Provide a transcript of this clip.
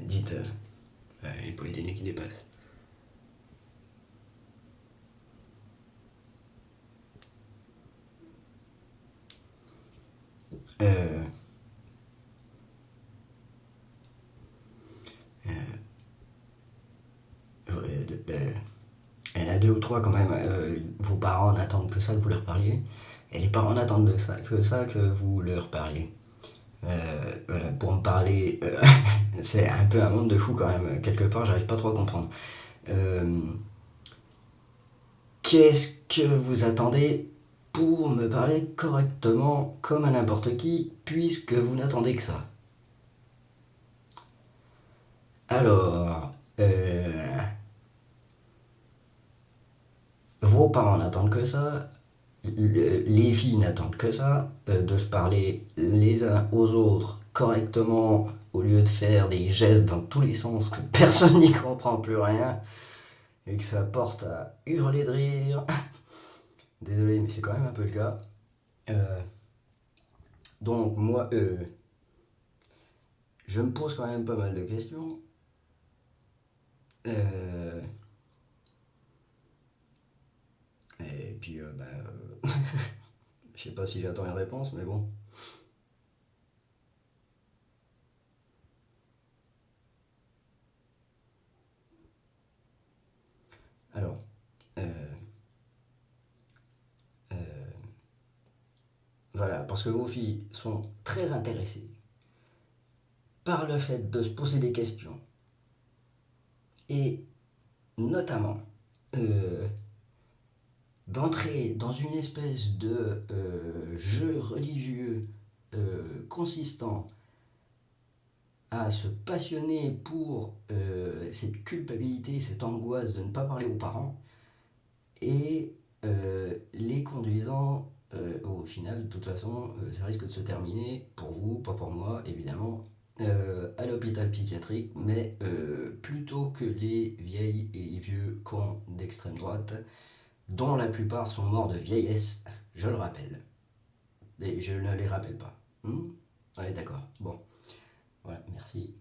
Dites, les poignées des nez qui dépassent. Euh, Il y en a deux ou trois quand même. Vos parents n'attendent que ça, que vous leur parliez. Et les parents n'attendent que ça, que vous leur parliez. Voilà, pour me parler, c'est un peu un monde de fou quand même. Quelque part, j'arrive pas trop à comprendre. Euh, Qu'est-ce que vous attendez pour me parler correctement comme à n'importe qui, puisque vous n'attendez que ça? Alors, vos parents n'attendent que ça, les filles n'attendent que ça, de se parler les uns aux autres correctement au lieu de faire des gestes dans tous les sens que personne n'y comprend plus rien et que ça porte à hurler de rire. Désolé, mais c'est quand même un peu le cas. Euh, donc moi, je me pose quand même pas mal de questions. Euh, et puis, je sais pas si j'attends une réponse, mais bon. Alors, euh, euh, voilà, parce que vos filles sont très intéressées par le fait de se poser des questions et notamment euh, d'entrer dans une espèce de jeu religieux consistant à se passionner pour cette culpabilité, cette angoisse de ne pas parler aux parents et les conduisant au final, de toute façon, ça risque de se terminer pour vous, pas pour moi, évidemment, à l'hôpital psychiatrique, mais plutôt que les vieilles et les vieux cons d'extrême droite, dont la plupart sont morts de vieillesse, je le rappelle. Et je ne les rappelle pas. Hmm. Ouais, d'accord. Bon, voilà, merci.